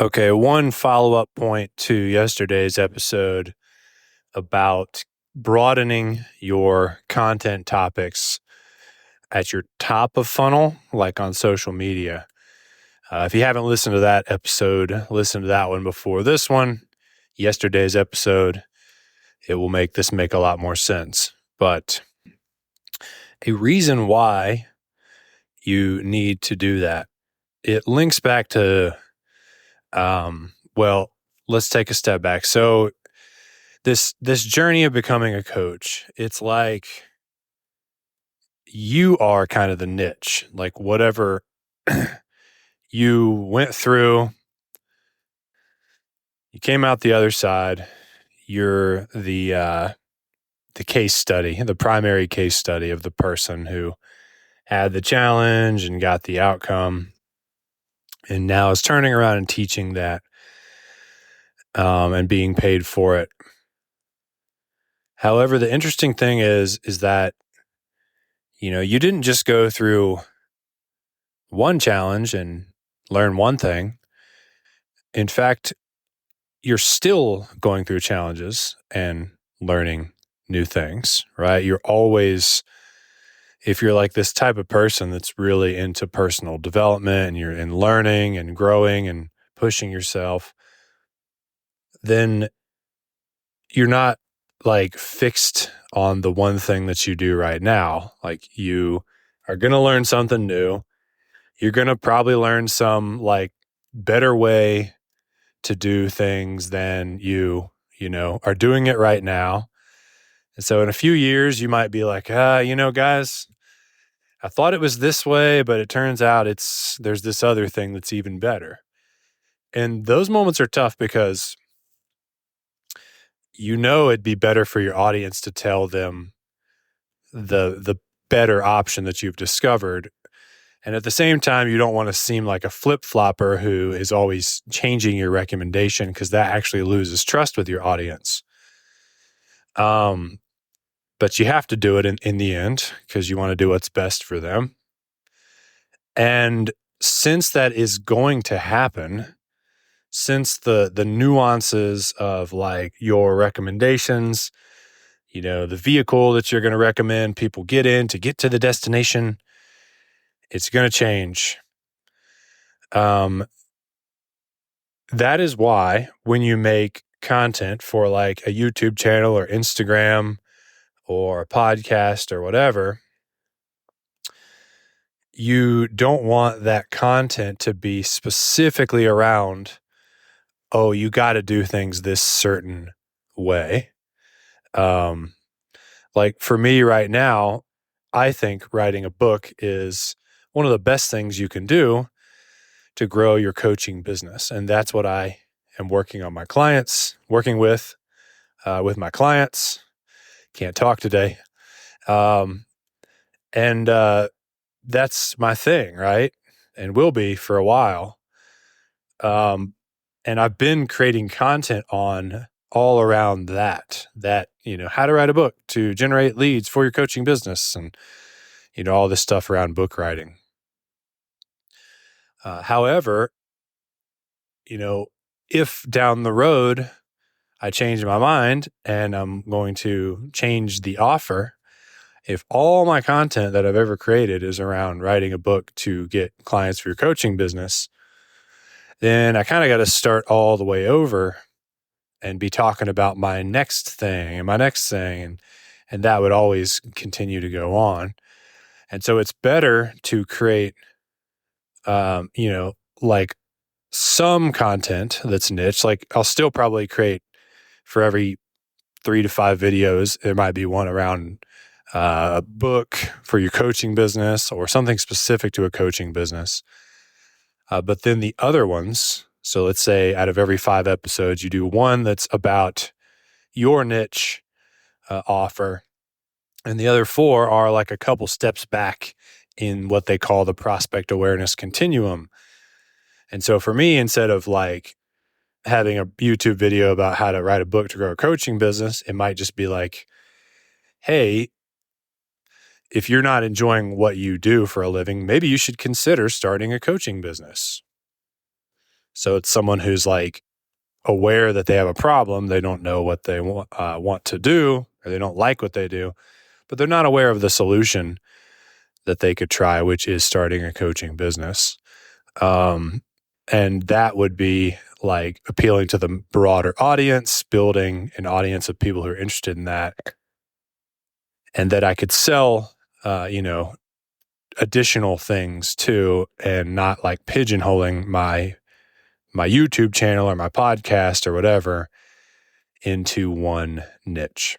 Okay, one follow-up point to yesterday's episode about broadening your content topics at your top of funnel, like on social media. If you haven't listened to that episode, listen to that one before this one. Yesterday's episode, it will make a lot more sense. But a reason why you need to do that, it links back to, well, let's take a step back. So this journey of becoming a coach, it's like you are kind of the niche, like whatever you went through, you came out the other side, you're the case study, the primary case study of the person who had the challenge and got the outcome, and now is turning around and teaching that, and being paid for it. However, the interesting thing is that, you didn't just go through one challenge and learn one thing. In fact, you're still going through challenges and learning new things, right? You're always, if you're like this type of person that's really into personal development and you're in learning and growing and pushing yourself, then you're not like fixed on the one thing that you do right now. Like you are going to learn something new. You're going to probably learn some like better way to do things than you are doing it right now. And so in a few years, you might be like, guys, I thought it was this way, but it turns out there's this other thing that's even better. And those moments are tough because it'd be better for your audience to tell them the better option that you've discovered. And at the same time, you don't want to seem like a flip-flopper who is always changing your recommendation, because that actually loses trust with your audience. But you have to do it in the end because you want to do what's best for them. And since that is going to happen, since the nuances of like your recommendations, the vehicle that you're going to recommend people get in to get to the destination, it's going to change. That is why when you make content for like a YouTube channel or Instagram or a podcast or whatever, you don't want that content to be specifically around, oh, you got to do things this certain way. Like for me right now, I think writing a book is one of the best things you can do to grow your coaching business. And that's what I am working with my clients. Can't talk today. And that's my thing, right? And will be for a while. And I've been creating content on all around that, how to write a book to generate leads for your coaching business and, all this stuff around book writing. However, if down the road I change my mind and I'm going to change the offer, if all my content that I've ever created is around writing a book to get clients for your coaching business, then I kind of got to start all the way over and be talking about my next thing and my next thing. And that would always continue to go on. And so it's better to create, like some content that's niche. Like I'll still probably create for every 3 to 5 videos, there might be one around a book for your coaching business or something specific to a coaching business. But then the other ones, so let's say out of every 5 episodes, you do one that's about your niche offer, and the other 4 are like a couple steps back in what they call the prospect awareness continuum. And so for me, instead of like having a YouTube video about how to write a book to grow a coaching business, it might just be like, hey, if you're not enjoying what you do for a living, maybe you should consider starting a coaching business. So it's someone who's like aware that they have a problem. They don't know what they want to do, or they don't like what they do, but they're not aware of the solution that they could try, which is starting a coaching business. And that would be like appealing to the broader audience, building an audience of people who are interested in that, and that I could sell, additional things too, and not like pigeonholing my YouTube channel or my podcast or whatever into one niche.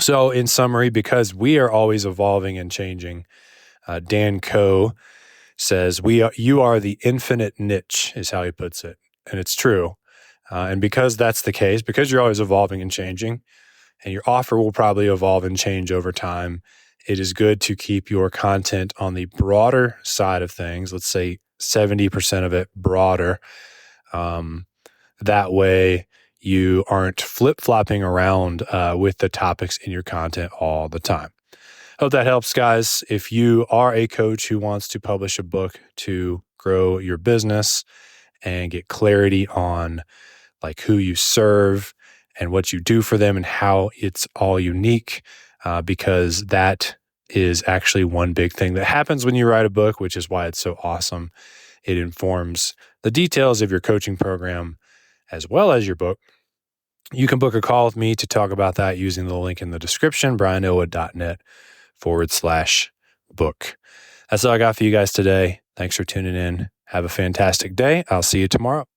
So in summary, because we are always evolving and changing, Dan Coe says, you are the infinite niche, is how he puts it. And it's true. And because that's the case, because you're always evolving and changing, and your offer will probably evolve and change over time, it is good to keep your content on the broader side of things. Let's say 70% of it broader. That way you aren't flip-flopping around with the topics in your content all the time. Hope that helps, guys. If you are a coach who wants to publish a book to grow your business and get clarity on like who you serve and what you do for them and how it's all unique, because that is actually one big thing that happens when you write a book, which is why it's so awesome. It informs the details of your coaching program as well as your book. You can book a call with me to talk about that using the link in the description, brianilwood.net/book. That's all I got for you guys today. Thanks for tuning in. Have a fantastic day. I'll see you tomorrow.